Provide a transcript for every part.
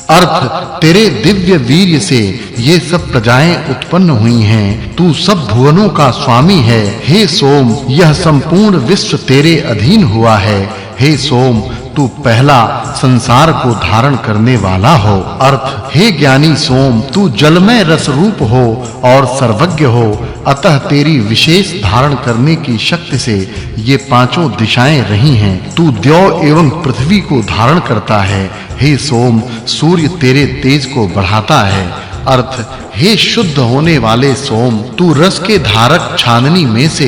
अर्थ तेरे दिव्य वीर्य से ये सब प्रजाएं उत्पन्न हुई हैं। तू सब भुवनों का स्वामी है। हे सोम, यह संपूर्ण विश्व तेरे अधीन हुआ है। हे सोम, तू पहला संसार को धारण करने वाला हो। अर्थ हे ज्ञानी सोम, तू जलमय रस रूप हो और सर्वज्ञ हो। अतः तेरी विशेष धारण करने की शक्ति से ये पांचों दिशाएं रही हैं। तू द्यौ एवं पृथ्वी को धारण करता है। हे सोम, सूर्य तेरे तेज को बढ़ाता है। अर्थ हे शुद्ध होने वाले सोम, तू रस के धारक छाननी में से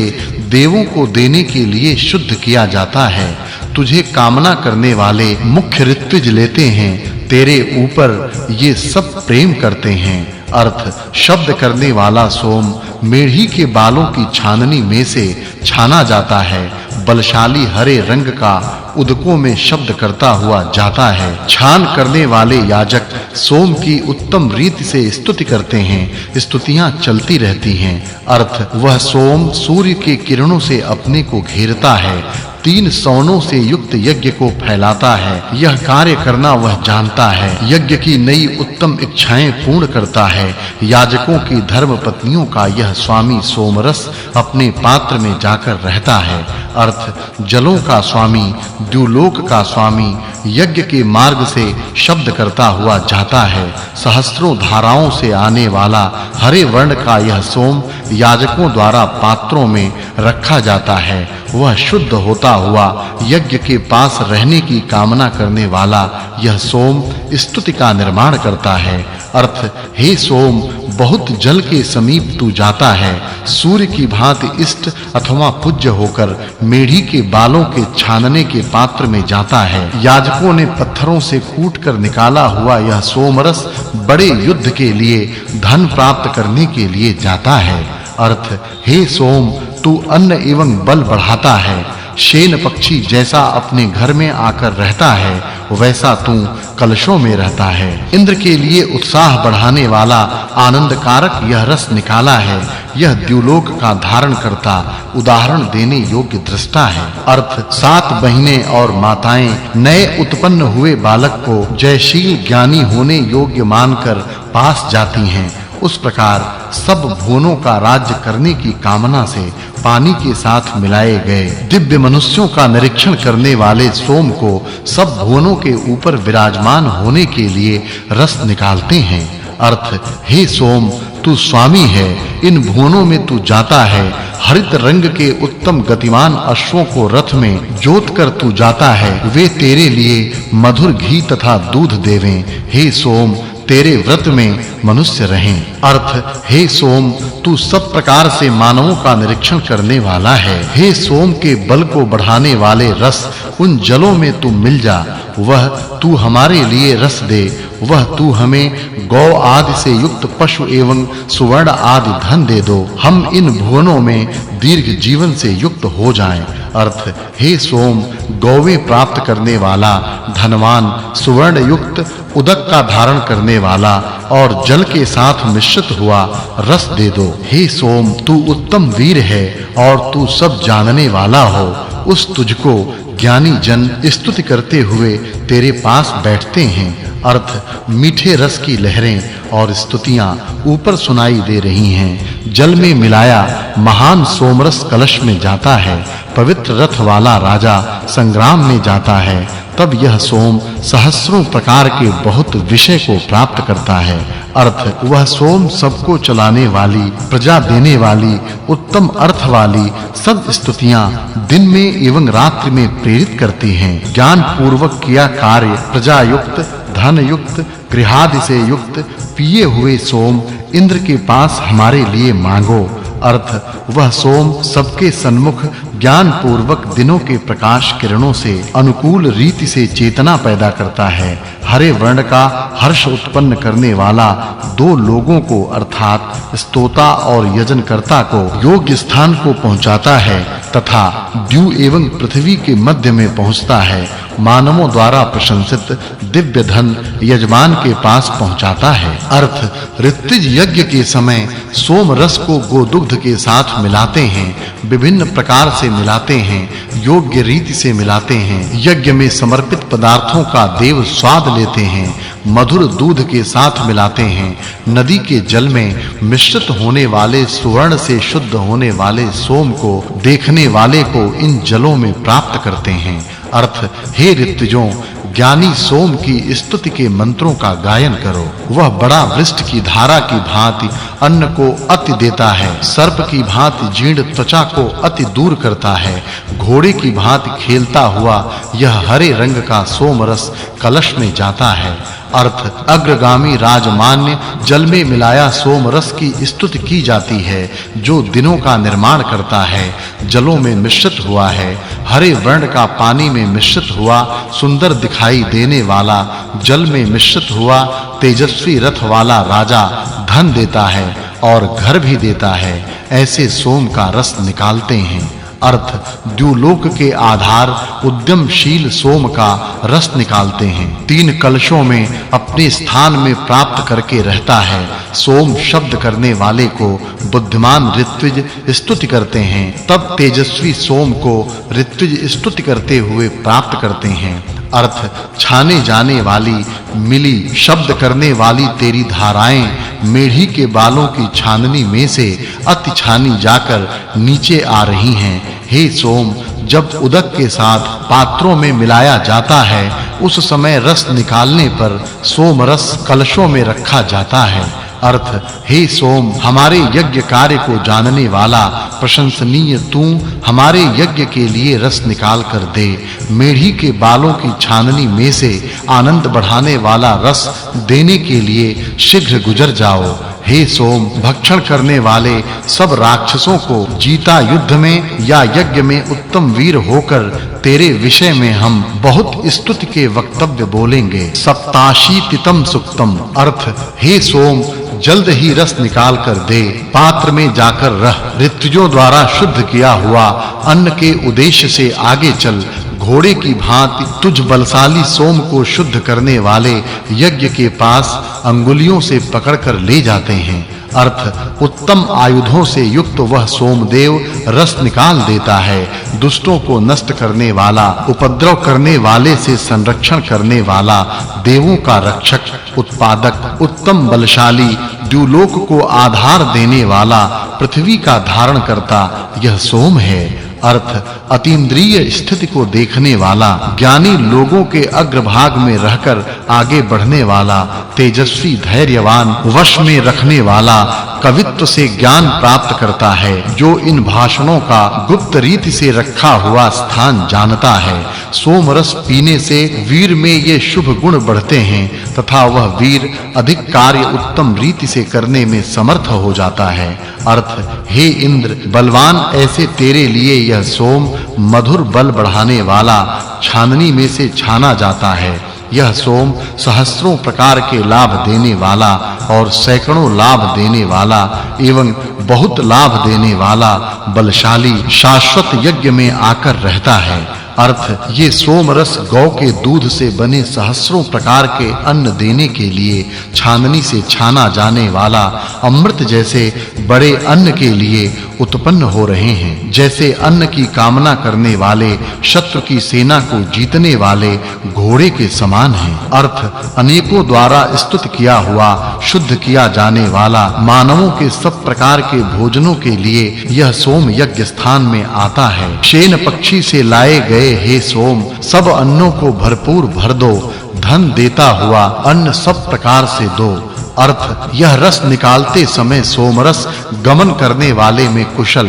देवों को देने के लिए शुद्ध किया जाता है। तुझे कामना करने वाले मुख्य ऋत्विज लेते हैं। तेरे ऊपर ये सब प्रेम करते हैं। अर्थ शब्द करने वाला सोम मेढ़ी के बालों की छाननी में से छाना जाता है। बलशाली हरे रंग का उदकों में शब्द करता हुआ जाता है। छान करने वाले याजक सोम की उत्तम रीति से स्तुति करते हैं। स्तुतियां चलती रहती हैं। अर्थ वह सोम सूर्य के किरणों से अपने को घेरता है। 3 सौनों से युक्त यज्ञ को फैलाता है। यह कार्य करना वह जानता है। यज्ञ की नई उत्तम इच्छाएं पूर्ण करता है। याजकों की धर्म पत्नियों का यह स्वामी सोमरस अपने पात्र में जाकर रहता है। अर्थ जलों का स्वामी, द्युलोक का स्वामी, यज्ञ के मार्ग से शब्द करता हुआ जाता है। सहस्त्रों धाराओं से आने वाला हरे वर्ण का यह सोम याजकों द्वारा पात्रों में रखा जाता है। वह शुद्ध होता हुआ यज्ञ के पास रहने की कामना करने वाला यह सोम स्तुति का निर्माण करता है। अर्थ हे सोम, बहुत जल के समीप तू जाता है। सूर्य की भांति इष्ट अथवा पूज्य होकर मेढ़ी के बालों के छानने के पात्र में जाता है। याजकों ने पत्थरों से कूटकर निकाला हुआ यह सोमरस बड़े युद्ध के लिए धन प्राप्त करने के लिए जाता है। अर्थ हे सोम, तू अन्न एवं बल बढ़ाता है। शेन पक्षी जैसा अपने घर में आकर रहता है, वैसा तू कलशों में रहता है। इंद्र के लिए उत्साह बढ़ाने वाला आनंद कारक यह रस निकाला है। यह द्युलोक का धारण करता उदाहरण देने योग्य दृष्टा है। अर्थ 7 बहिनें और माताएं नए उत्पन्न हुए बालक को जयशील ज्ञानी होने योग्य मानकर पास जाती हैं। उस प्रकार सब भुवनों का राज्य करने की कामना से पानी के साथ मिलाए गए दिव्य मनुष्यों का निरीक्षण करने वाले सोम को सब भुवनों के ऊपर विराजमान होने के लिए रस निकालते हैं। अर्थ हे सोम, तू स्वामी है। इन भुवनों में तू जाता है। हरित रंग के उत्तम गतिमान अश्वों को रथ में जोत कर तू जाता है। वे तेरे लिए मधुर घी तथा दूध देवें। हे सोम, तेरे व्रत में मनुष्य रहें। अर्थ हे सोम, तू सब प्रकार से मानवों का निरीक्षण करने वाला है। हे सोम के बल को बढ़ाने वाले रस उन जलों में तू मिल जा। वह तू हमारे लिए रस दे। वह तू हमें गौ आदि से युक्त पशु एवं सुवर्ण आदि धन दे दो। हम इन भुवनों में दीर्घ जीवन से युक्त हो जाएं। अर्थ हे सोम, गौवें प्राप्त करने वाला, धनवान, सुवर्ण युक्त, उदक का धारण करने वाला और जल के साथ मिश्रित हुआ रस दे दो। हे सोम, तू उत्तम वीर है और तू सब जानने वाला हो। उस तुझको ज्ञानी जन स्तुति करते हुए तेरे पास बैठते हैं। अर्थ मीठे रस की लहरें और स्तुतियां ऊपर सुनाई दे रही हैं। जल में मिलाया महान सोमरस कलश में जाता है। पवित्र रथ वाला राजा संग्राम में जाता है। तब यह सोम सहस्त्रों प्रकार के बहुत विषय को प्राप्त करता है। अर्थ वह सोम सबको चलाने वाली, प्रजा देने वाली, उत्तम अर्थ वाली सब स्तुतियां दिन में एवं रात्रि में प्रेरित करती हैं। ज्ञान पूर्वक किया कार्य प्रजा युक्त, धन युक्त, गृहादि से युक्त पिए हुए सोम इंद्र के पास हमारे लिए मांगो। अर्थ वह सोम सबके सन्मुख ज्ञान पूर्वक दिनों के प्रकाश किरणों से अनुकूल रीति से चेतना पैदा करता है। हरे वर्ण का हर्ष उत्पन्न करने वाला 2 लोगों को अर्थात स्तोता और यजनकर्ता को योग्य स्थान को पहुंचाता है तथा द्यु एवं पृथ्वी के मध्य में पहुंचता है। मानवों द्वारा प्रशंसित दिव्य धन यजमान के पास पहुंचाता है। अर्थ ऋत्विज यज्ञ के समय सोम रस को गोदुग्ध के साथ मिलाते हैं। विभिन्न प्रकार से से मिलाते हैं, योग्य रीति से मिलाते हैं। यज्ञ में समर्पित पदार्थों का देव स्वाद लेते हैं, मधुर दूध के साथ मिलाते हैं। नदी के जल में मिश्रित होने वाले सुवर्ण से शुद्ध होने वाले सोम को देखने वाले को इन जलों में प्राप्त करते हैं। अर्थ, हे ऋत्विजों, ज्ञानी सोम की स्तुति के मंत्रों का गायन करो। वह बड़ा वृष्टि की धारा की भांति अन्न को अति देता है, सर्प की भांति जीर्ण त्वचा को अति दूर करता है। घोड़े की भांति खेलता हुआ यह हरे रंग का सोम रस कलश में जाता है। अर्थ, अग्रगामी राजमान्य जल में मिलाया सोम रस की स्तुति की जाती है, जो दिनों का निर्माण करता है, जलों में मिश्रित हुआ है। हरे वर्ण का पानी में मिश्रित हुआ सुंदर दिखाई देने वाला, जल में मिश्रित हुआ तेजस्वी रथ वाला राजा धन देता है और घर भी देता है। ऐसे सोम का रस निकालते हैं। अर्थ, द्युलोक के आधार उद्यमशील सोम का रस निकालते हैं। 3 कलशों में अपने स्थान में प्राप्त करके रहता है। सोम शब्द करने वाले को बुद्धिमान ऋत्विज स्तुति करते हैं, तब तेजस्वी सोम को ऋत्विज स्तुति करते हुए प्राप्त करते हैं। अर्थ, छाने जाने वाली, मिली शब्द करने वाली तेरी धाराएं मेढ़ी के बालों की छाननी में से अति छानी जाकर नीचे आ रही हैं। हे सोम, जब उदक के साथ पात्रों में मिलाया जाता है, उस समय रस निकालने पर सोम रस कलशों में रखा जाता है। अर्थ, हे सोम, हमारे यज्ञ कार्य को जानने वाला प्रशंसनीय तू हमारे यज्ञ के लिए रस निकाल कर दे। मेढ़ी के बालों की छाननी में से आनंद बढ़ाने वाला रस देने के लिए शीघ्र गुजर जाओ। हे सोम, भक्षण करने वाले सब राक्षसों को जीता युद्ध में या यज्ञ में उत्तम वीर होकर तेरे विषय में हम बहुत स्तुति के वक्तव्य बोलेंगे। सप्ताशीतितम सुक्तम। अर्थ, हे सोम, जल्द ही रस निकाल कर दे, पात्र में जाकर रह। ऋत्विजों द्वारा शुद्ध किया हुआ अन्न के उद्देश्य से आगे चल। घोड़े की भांति तुझ बलशाली सोम को शुद्ध करने वाले यज्ञ के पास अंगुलियों से पकड़कर ले जाते हैं। अर्थ, उत्तम आयुधों से युक्त वह सोमदेव रस निकाल देता है। दुष्टों को नष्ट करने वाला, उपद्रव करने वाले से संरक्षण करने वाला, देवों का रक्षक, उत्पादक, उत्तम बलशाली, द्युलोक को आधार देने वाला, पृथ्वी का धारण करता यह सोम है। अर्थ, अतीन्द्रिय स्थिति को देखने वाला, ज्ञानी लोगों के अग्रभाग में रहकर आगे बढ़ने वाला, तेजस्वी, धैर्यवान, वश में रखने वाला, कवित्व से ज्ञान प्राप्त करता है, जो इन भाषणों का गुप्त रीति से रखा हुआ स्थान जानता है। सोम रस पीने से वीर में ये शुभ गुण बढ़ते हैं तथा वह वीर अधिक कार्य उत्तम रीति से करने में समर्थ हो जाता है। अर्थ, हे इंद्र, बलवान ऐसे तेरे लिए यह सोम मधुर बल बढ़ाने वाला छाननी में से छाना जाता है। यह सोम सहस्त्रों प्रकार के लाभ देने वाला और सैकड़ों लाभ देने वाला एवं बहुत लाभ देने वाला बलशाली शाश्वत यज्ञ में आकर रहता है। अर्थ, ये सोम रस गौ के दूध से बने सहस्त्रों प्रकार के अन्न देने के लिए छाननी से छाना जाने वाला अमृत जैसे बड़े अन्न के लिए उत्पन्न हो रहे हैं। जैसे अन्न की कामना करने वाले शत्रु की सेना को जीतने वाले घोड़े के समान हैं। अर्थ, अनेकों द्वारा स्तुत किया हुआ, शुद्ध किया जाने वाला, मानवों के सब प्रकार के भोजनों के लिए यह सोम यज्ञ स्थान में आता है। शेन पक्षी से लाए गए हे सोम, सब अन्नों को भरपूर भर दो, धन देता हुआ अन्न सब प्रकार से दो। अर्थ, यह रस निकालते समय सोमरस गमन करने वाले में कुशल,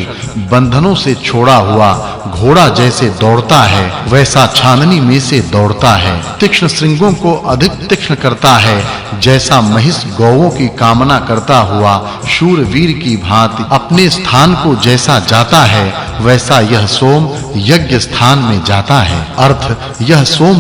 बंधनों से छोड़ा हुआ घोड़ा जैसे दौड़ता है वैसा छाननी में से दौड़ता है। तीक्ष्ण श्रृंगों को अधिक तीक्ष्ण करता है, जैसा महिष गौओं की कामना करता हुआ शूरवीर की भांति अपने स्थान को जैसा जाता है वैसा यह सोम यज्ञ स्थान में जाता है। अर्थ, यह सोम